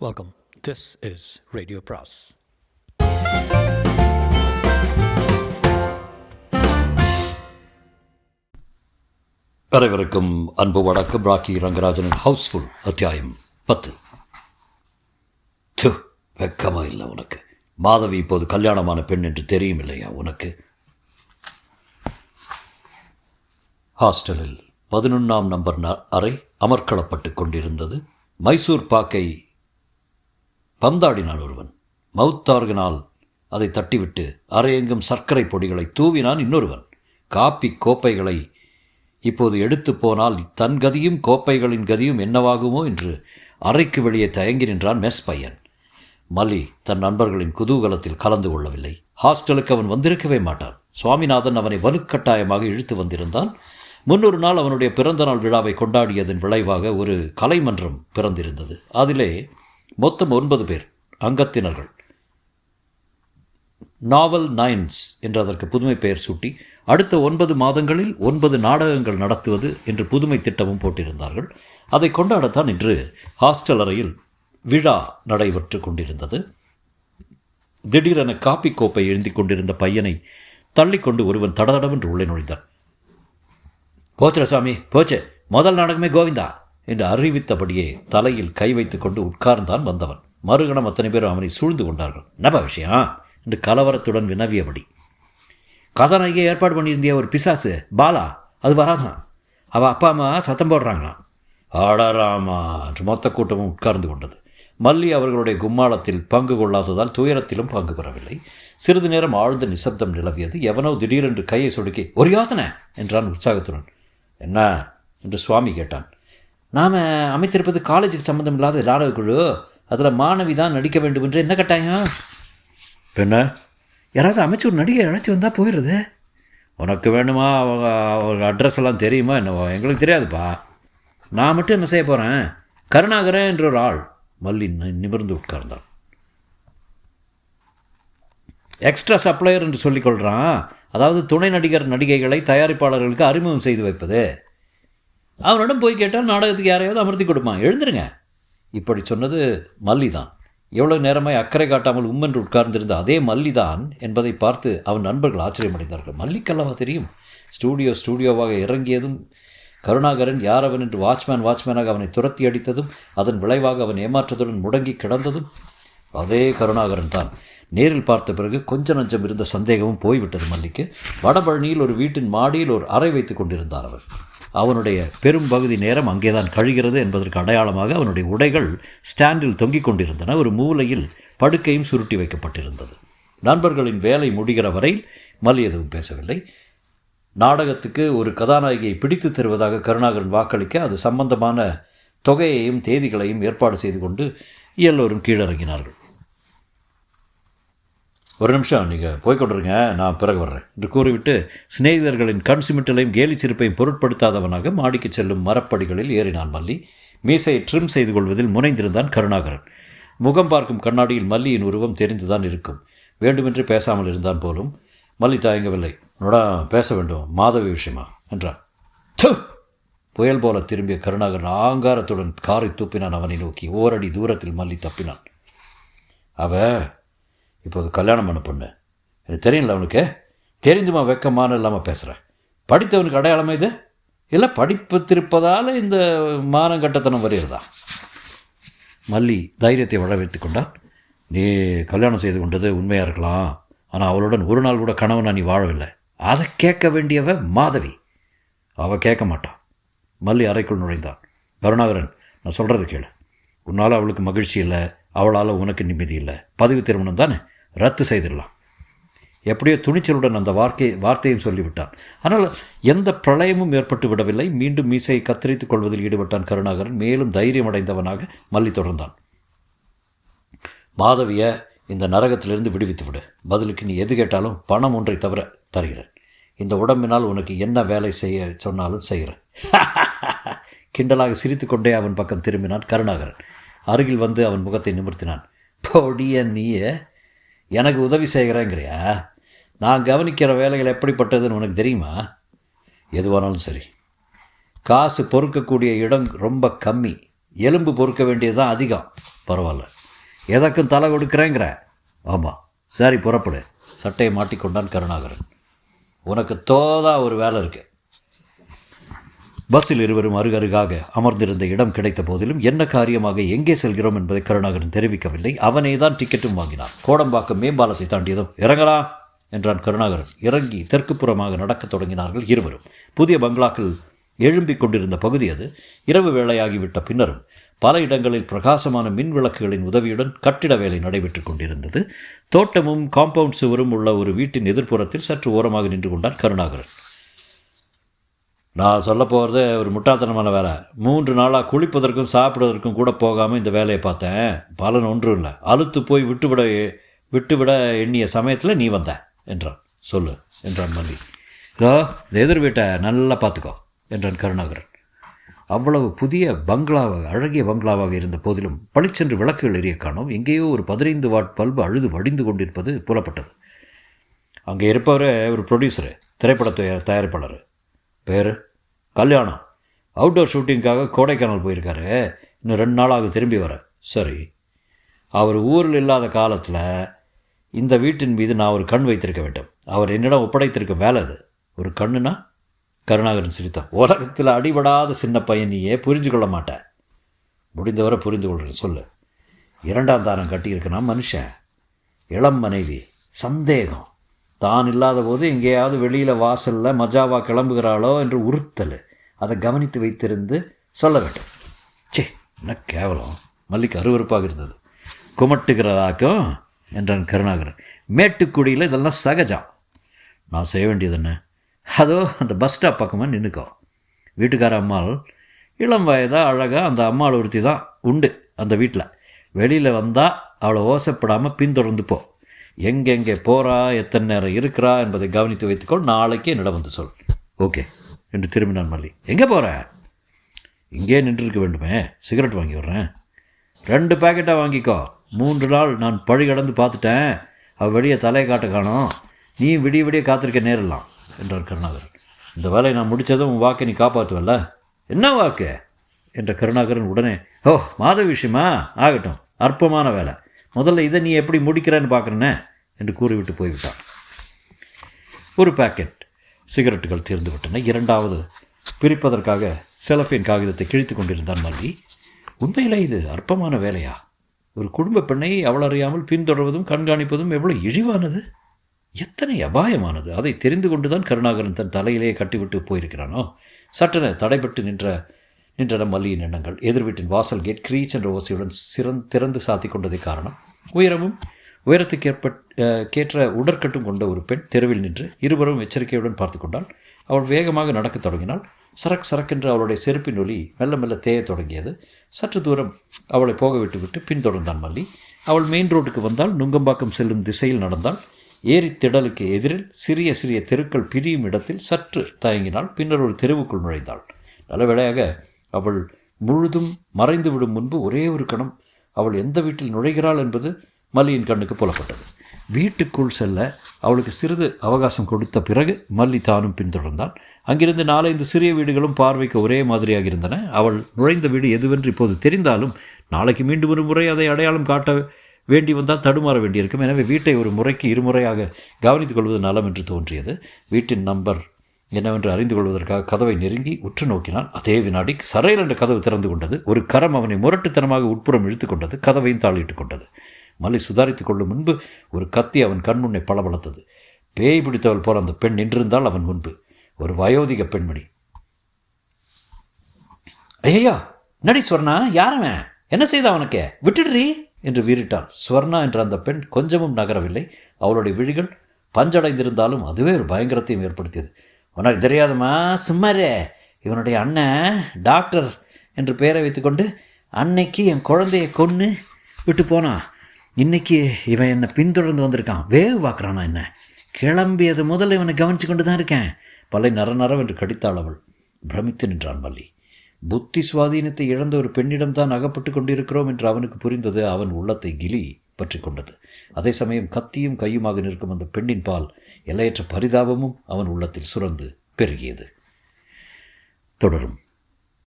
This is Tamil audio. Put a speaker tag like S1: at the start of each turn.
S1: Welcome. This is Radio Pras.
S2: அனைவருக்கும் அன்பு வணக்கம். ராக்கி ரங்கராஜனின் ஹவுஸ்ஃபுல் அத்தியாயம் 10. வெக்கமா இல்லை உனக்கு? மாதவி இப்போது கல்யாணமான பெண் என்று தெரியும் இல்லையா உனக்கு? ஹாஸ்டலில் 11ஆம் நம்பர் அறை அமர்க்களப்பட்டு கொண்டிருந்தது. மைசூர் பாக்கை பந்தாடினான் ஒருவன். மவுத்தார்கனால் அதை தட்டிவிட்டு அரையெங்கும் சர்க்கரை பொடிகளை தூவினான் இன்னொருவன். காப்பி கோப்பைகளை இப்போது எடுத்து போனால் தன் கதியும் கோப்பைகளின் கதியும் என்னவாகுமோ என்று அறைக்கு வெளியே தயங்கி நின்றான் மெஸ் பையன். மல்லி தன் நண்பர்களின் குதூகலத்தில் கலந்து கொள்ளவில்லை. ஹாஸ்டலுக்கு அவன் வந்திருக்கவே மாட்டான். சுவாமிநாதன் அவனை வலுக்கட்டாயமாக இழுத்து வந்திருந்தான். முன்னொரு நாள் அவனுடைய பிறந்த நாள் விழாவை கொண்டாடியதன் விளைவாக ஒரு கலைமன்றம் பிறந்திருந்தது. அதிலே மொத்தம் 9 பேர் அங்கத்தினர்கள். நாவல் நைன்ஸ் என்று அதற்கு புதுமை பெயர் சூட்டி அடுத்த 9 மாதங்களில் 9 நாடகங்கள் நடத்துவது என்று புதுமை திட்டமும் போட்டிருந்தார்கள். அதை கொண்டாடத்தான் இன்று ஹாஸ்டல் அறையில் விழா நடைபெற்று கொண்டிருந்தது. திடீரென காப்பி கோப்பை எழுந்தி கொண்டிருந்த பையனை தள்ளிக்கொண்டு ஒருவன் தடதடவென்று உள்ளே நுழைந்தான். போச்சுரசாமி போச்சு, முதல் நாடகமே கோவிந்தா என்று அறிவித்தபடியே தலையில் கை வைத்து கொண்டு உட்கார்ந்தான் வந்தவன். மறுகணம் அத்தனை பேரும் அவனை சூழ்ந்து கொண்டார்கள். என்னப்பா விஷயம் என்று கலவரத்துடன் வினவியபடி. கதாநாயகியை ஏற்பாடு பண்ணியிருந்திய ஒரு பிசாசு பாலா, அது வராதான். அவள் அப்பா அம்மா சத்தம் போடுறாங்களாம். ஆடாராமா என்று மொத்த கூட்டமும் உட்கார்ந்து கொண்டது. மல்லி அவர்களுடைய கும்மாளத்தில் பங்கு கொள்ளாததால் துயரத்திலும் பங்கு பெறவில்லை. சிறிது நேரம் ஆழ்ந்த நிசப்தம் நிலவியது. எவனோ திடீரென்று கையை சொடுக்கி ஒரு யோசனை என்றான் உற்சாகத்துடன். என்ன என்று சுவாமி கேட்டான். நாம் அமைத்திருப்பது காலேஜுக்கு சம்மந்தம் இல்லாத நாடக குழு. அதில் மாணவி தான் நடிக்க வேண்டும் என்று என்ன கட்டாயம்? என்ன யாராவது அமைச்சு ஒரு நடிகை அழைச்சி வந்தால் போயிடுறது. உனக்கு வேணுமா? அவங்க அட்ரஸ் எல்லாம் தெரியுமா? என்னவோ எங்களுக்கு தெரியாதுப்பா. நான் மட்டும் என்ன செய்ய போகிறேன்? கருணாகரன் என்ற ஒரு ஆள். மல்லி நிமிர்ந்து உட்கார்ந்தான். எக்ஸ்ட்ரா சப்ளையர் என்று சொல்லிக்கொள்கிறான். அதாவது துணை நடிகர் நடிகைகளை தயாரிப்பாளர்களுக்கு அறிமுகம் செய்து வைப்பது. அவனிடம் போய் கேட்டால் நாடகத்துக்கு யாரையாவது அமர்த்தி கொடுப்பான். எழுந்துருங்க. இப்படி சொன்னது மல்லி தான். எவ்வளவு நேரமாய் அக்கறை காட்டாமல் உம்மென்று உட்கார்ந்திருந்த அதே மல்லி தான் என்பதை பார்த்து அவன் நண்பர்கள் ஆச்சரியமடைந்தார்கள். மல்லிக்கல்லவா தெரியும். ஸ்டூடியோவாக இறங்கியதும் கருணாகரன் யார் அவன் என்று வாட்ச்மேனாக அவனை துரத்தி அடித்ததும் அதன் விளைவாக அவன் ஏமாற்றத்துடன் முடங்கி கிடந்ததும் அதே கருணாகரன் தான். நேரில் பார்த்த பிறகு கொஞ்ச நஞ்சம் இருந்த சந்தேகமும் போய்விட்டது மல்லிக்கு. வடபழனியில் ஒரு வீட்டின் மாடியில் ஒரு அறை வைத்து கொண்டிருந்தான் அவன். அவனுடைய பெரும் பகுதி நேரம் அங்கேதான் கழிகிறது என்பதற்கு அடையாளமாக அவனுடைய உடைகள் ஸ்டாண்டில் தொங்கிக் கொண்டிருந்தன. ஒரு மூலையில் படுக்கையும் சுருட்டி வைக்கப்பட்டிருந்தது. நண்பர்களின் வேலை முடிகிற வரை மல்லி எதுவும் பேசவில்லை. நாடகத்துக்கு ஒரு கதாநாயகியை பிடித்து தருவதாக கருணாகரன் வாக்களிக்க அது சம்பந்தமான தொகையையும் தேதிகளையும் ஏற்பாடு செய்து கொண்டு எல்லோரும் கீழிறங்கினார்கள். ஒரு நிமிஷம் நீங்கள் போய்கொண்டிருங்க, நான் பிறகு வர்றேன் என்று கூறிவிட்டு சிநேகிதர்களின் கண் சிமிட்டலையும் கேலி சிரிப்பையும் பொருட்படுத்தாதவனாக மாடிக்கு செல்லும் மரப்படிகளில் ஏறினான் மல்லி. மீசையை ட்ரிம் செய்து கொள்வதில் முனைந்திருந்தான் கருணாகரன். முகம் பார்க்கும் கண்ணாடியில் மல்லியின் உருவம் தெரிந்துதான் இருக்கும். வேண்டுமென்று பேசாமல் இருந்தான் போலும். மல்லி தயங்கவில்லை. உன்னோட பேச வேண்டும், மாதவி விஷயமா என்றான். புயல் போல திரும்பிய கருணாகரன் ஆங்காரத்துடன் காரை தூப்பினான் அவனை நோக்கி. ஓரடி தூரத்தில் மல்லி தப்பினான். இப்போது கல்யாணம் பண்ண பொண்ணு எனக்கு தெரியல. அவனுக்கு தெரிந்துமா வெக்கமான இல்லாமல் பேசுகிறேன். படித்தவனுக்கு அடையாளமே இது இல்லை? படிப்பு திருப்பதால் இந்த மானங்கட்டத்தனம் வருகிறதா? மல்லி தைரியத்தை வள வைத்து கொண்டான். நீ கல்யாணம் செய்து கொண்டது உண்மையாக இருக்கலாம், ஆனால் அவளுடன் ஒரு நாள் கூட கணவனா நீ வாழவில்லை. அதை கேட்க வேண்டியவ மாதவி. அவள் கேட்க மாட்டான். மல்லி அறைக்குள் நுழைந்தான். கருணாகரன், நான் சொல்கிறது கேளு. உன்னால் அவளுக்கு மகிழ்ச்சி இல்லை, அவளால் உனக்கு நிம்மதி இல்லை. பதிவு திருமணம் தானே, ரத்து செய்திடலாம். எப்படியோ துணிச்சலுடன் அந்த வார்த்தையும் சொல்லிவிட்டான். ஆனால் எந்த பிரளயமும் ஏற்பட்டு விடவில்லை. மீண்டும் மீசையை கத்தரித்துக் கொள்வதில் ஈடுபட்டான் கருணாகரன். மேலும் தைரியமடைந்தவனாக மல்லி தொடர்ந்தான். மாதவியை இந்த நரகத்திலிருந்து விடுவித்து விடு. பதிலுக்கு நீ எது கேட்டாலும் பணம் ஒன்றை தவிர தருகிறேன். இந்த உடம்பினால் உனக்கு என்ன வேலை செய்ய சொன்னாலும் செய்கிறேன். கிண்டலாக சிரித்து கொண்டே அவன் பக்கம் திரும்பினான் கருணாகரன். அருகில் வந்து அவன் முகத்தை நிமிர்த்தினான். பொடிய நீயே எனக்கு உதவி செய்கிறேங்கிறியா? நான் கவனிக்கிற வேலைகள் எப்படிப்பட்டதுன்னு உனக்கு தெரியுமா? எதுவானாலும் சரி, காசு பொறுக்கக்கூடிய இடம் ரொம்ப கம்மி. எலும்பு பொறுக்க வேண்டியது தான் அதிகம். பரவாயில்ல, எதற்கும் தலை கொடுக்குறேங்கிற. ஆமாம், சரி புறப்படு. சட்டையை மாட்டிக்கொண்டான் கருணாகரன். உனக்கு தோதா ஒரு வேலை இருக்கு. பஸ்ஸில் இருவரும் அருகருகாக அமர்ந்திருந்த இடம் கிடைத்த போதிலும் என்ன காரியமாக எங்கே செல்கிறோம் என்பதை கருணாகரன் தெரிவிக்கவில்லை. அவனே தான் டிக்கெட்டும் வாங்கினான். கோடம்பாக்கம் மேம்பாலத்தை தாண்டியதும் இறங்கலாம் என்றான் கருணாகரன். இறங்கி தெற்குப்புறமாக நடக்கத் தொடங்கினார்கள் இருவரும். புதிய பங்களாக்கள் எழும்பிக் கொண்டிருந்த பகுதி அது. இரவு வேளையாகிவிட்ட பின்னரும் பல இடங்களில் பிரகாசமான மின் விளக்குகளின் உதவியுடன் கட்டிட வேலை நடைபெற்றுக் கொண்டிருந்தது. தோட்டமும் காம்பவுண்ட் சுவரும் உள்ள ஒரு வீட்டின் எதிர்ப்புறத்தில் சற்று ஓரமாக நின்று கொண்டான் கருணாகரன். நான் சொல்ல போகிறது ஒரு முட்டாள்தனமான வேலை. 3 நாளாக குளிப்பதற்கும் சாப்பிடுவதற்கும் கூட போகாமல் இந்த வேலையை பார்த்தேன். பலன் ஒன்றும் இல்லை. அலுத்து போய் விட்டுவிட எண்ணிய சமயத்தில் நீ வந்த என்றான். சொல்லு என்றான் மல்லி. இதோ இந்த எதிர் வீட்டை நல்லா பார்த்துக்கோ என்றான் கருணாகரன். அவ்வளவு புதிய அழகிய பங்களாவாக இருந்த போதிலும் பளிச்சென்று விளக்குகள் எரிய காணோம். எங்கேயோ ஒரு 15 வாட் பல்பு அழுது வடிந்து கொண்டிருப்பது புலப்பட்டது. அங்கே இருப்பவர் ஒரு ப்ரொடியூசரு, திரைப்பட தயாரிப்பாளர். பேர் கல்யாணம். அவுட்டோர் ஷூட்டிங்காக கோடைக்கானல் போயிருக்காரு. இன்னும் 2 நாளாக திரும்பி வர. சரி, அவர் ஊரில் இல்லாத காலத்தில் இந்த வீட்டின் மீது நான் ஒரு கண் வைத்திருக்க வேண்டும். அவர் என்னிடம் ஒப்படைத்திருக்க வேலை அது. ஒரு கண்ணுனா? கருணாகரன் சிரித்தான். உலகத்தில் அடிபடாத சின்ன பையன் நீயே, புரிஞ்சு கொள்ள மாட்டேன். முடிந்தவரை புரிந்து கொள்கிறேன். சொல்லு. 2ஆம் தாரம் கட்டியிருக்கனா மனுஷன். இளம் மனைவி. சந்தேகம். தான் இல்லாத போது எங்கேயாவது வெளியில் வாசலில் மஜாவா கிளம்புகிறாளோ என்று உறுத்தல். அதை கவனித்து வைத்திருந்து சொல்ல வேண்டும். சே, என்ன கேவலம். மல்லிக்கு அருவருப்பாக இருந்தது. குமட்டுகிறதாக்கும் என்றான் கருணாகரன். மேட்டுக்குடியில் இதெல்லாம் சகஜம். நான் செய்ய வேண்டியது என்ன? அதோ அந்த பஸ் ஸ்டாப் பக்கமாக நின்றுக்கோ. வீட்டுக்கார அம்மாள் இளம் வயதாக அழகாக அந்த அம்மாள் ஒருத்தி தான் உண்டு அந்த வீட்டில். வெளியில் வந்தால் அவளை ஓசைப்படாமல் பின்தொடர்ந்து போ. எங்கெங்கே போகிறா, எத்தனை நேரம் இருக்கிறா என்பதை கவனித்து வைத்துக்கொள். நாளைக்கு என்னிடம் வந்து சொல். ஓகே என்று திரும்பினான் மல்லி. எங்கே போகிற? இங்கே நின்றுருக்க வேண்டுமே. சிகரெட் வாங்கி விட்றேன். 2 பேக்கெட்டாக வாங்கிக்கோ. 3 நாள் நான் பழி கடந்து பார்த்துட்டேன். அவள் வெளியே தலையை காட்ட காணோம். நீ விடிய காத்திருக்க நேரலாம் என்றார் கருணாகரன். இந்த வேலையை நான் முடித்ததும் உன் வாக்கை நீ காப்பாற்றுவல்ல? என்ன வாக்கு என்ற கருணாகரன் உடனே, ஓ மாத விஷயமா? ஆகட்டும், அற்பமான வேலை. முதல்ல இதை நீ எப்படி முடிக்கிறேன்னு பார்க்குறேன்னே என்று கூறிவிட்டு போய்விட்டான். ஒரு பேக்கெட் சிகரெட்டுகள் தீர்ந்து விட்டன. 2வது பிரிப்பதற்காக செலஃபின் காகிதத்தை கிழித்து கொண்டிருந்தான் மல்லி. உண்மையிலே இது அற்பமான வேலையா? ஒரு குடும்ப பெண்ணை அவள் அறியாமல் பின்தொடர்வதும் கண்காணிப்பதும் எவ்வளோ இழிவானது, எத்தனை அபாயமானது. அதை தெரிந்து கொண்டுதான் கருணாகரன் தன் தலையிலேயே கட்டிவிட்டு போயிருக்கிறானோ? சட்டென தடைபட்டு நின்றன மல்லியின் எண்ணங்கள். எதிர் வீட்டின் வாசல் கேட் கிரீச் என்ற ஓசையுடன் திறந்து சாத்தி கொண்டதை காரணம். உயரத்துக்கேற்ற உடற்கட்டும் கொண்ட ஒரு பெண் தெருவில் நின்று இருவரும் எச்சரிக்கையுடன் பார்த்து கொண்டாள். அவள் வேகமாக நடக்கத் தொடங்கினாள். சரக்கென்று அவளுடைய செருப்பின் ஒலி மெல்ல மெல்ல தேயத் தொடங்கியது. சற்று தூரம் அவளை போக விட்டுவிட்டு பின்தொடர்ந்தான் மல்லி. அவள் மெயின் ரோட்டுக்கு வந்தால். நுங்கம்பாக்கம் செல்லும் திசையில் நடந்தாள். ஏரி திடலுக்கு எதிரில் சிறிய தெருக்கள் பிரியும் இடத்தில் சற்று தயங்கினாள். பின்னர் ஒரு தெருவுக்குள் நுழைந்தாள். நல்ல வேளையாக அவள் முழுதும் மறைந்துவிடும் முன்பு ஒரே ஒரு கணம் அவள் எந்த வீட்டில் நுழைகிறாள் என்பது மல்லியின் கண்ணுக்கு புலப்பட்டது. வீட்டுக்குள் செல்ல அவளுக்கு சிறிது அவகாசம் கொடுத்த பிறகு மல்லி தானும் பின்தொடர்ந்தான். அங்கிருந்து 4-5 சிறிய வீடுகளும் பார்வைக்கு ஒரே மாதிரியாக இருந்தன. அவள் நுழைந்த வீடு எதுவென்று இப்போது தெரிந்தாலும் நாளைக்கு மீண்டும் ஒரு முறை அதை அடையாளம் காட்ட வேண்டி வந்தால் தடுமாற வேண்டியிருக்கும். எனவே வீட்டை ஒரு முறைக்கு 2 முறையாக கவனித்துக் கொள்வது நலம் என்று தோன்றியது. வீட்டின் நம்பர் என்னவென்று அறிந்து கொள்வதற்காக கதவை நெருங்கி உற்று நோக்கினான். அதே வினாடி சரையல் என்ற கதவு திறந்து கொண்டது. ஒரு கரம் அவனை முரட்டுத்தனமாக உட்புறம் இழுத்து கொண்டது. கதவையும் தாளிட்டு கொண்டது. மல்லி சுதாரித்துக் கொள்ளும் முன்பு ஒரு கத்தி அவன் கண்முன்னே பளபளத்தது. பேய் பிடித்தவள் போல அந்த பெண் நின்றிருந்தால் அவன் முன்பு. ஒரு வயோதிக பெண்மணி. ஐயா, நடி ஸ்வர்ணா, யாரவன்? என்ன செய்த அவனுக்கு? விட்டுடுறீ என்று வீறிட்டான். ஸ்வர்ணா என்ற அந்த பெண் கொஞ்சமும் நகரவில்லை. அவளுடைய விழிகள் பஞ்சடைந்திருந்தாலும் அதுவே ஒரு பயங்கரத்தையும் ஏற்படுத்தியது. உனக்கு தெரியாதுமா, சும்மாரே. இவனுடைய அண்ணன் டாக்டர் என்று பெயரை வைத்துக்கொண்டு அன்னைக்கு என் குழந்தையை கொன்று விட்டு போனான். இன்னைக்கு இவன் என்னை பின்தொடர்ந்து வந்திருக்கான். வேவு பார்க்குறானா என்ன? கிளம்பியது முதல்ல இவனை கவனித்து கொண்டு தான் இருக்கேன். பல்லை நரநரவென்று கடித்தாள் அவள். பிரமித்து நின்றான் மல்லி. புத்தி சுவாதீனத்தை இழந்த ஒரு பெண்ணிடம்தான் அகப்பட்டு கொண்டிருக்கிறோம் என்று அவனுக்கு புரிந்தது. அவன் உள்ளத்தை கிளி பற்றி கொண்டது. அதே சமயம் கத்தியும் கையுமாக நிற்கும் அந்த பெண்ணின் பால் எல்லையற்ற பரிதாபமும் அவன் உள்ளத்தில் சுரந்து பெருகியது. தொடரும்.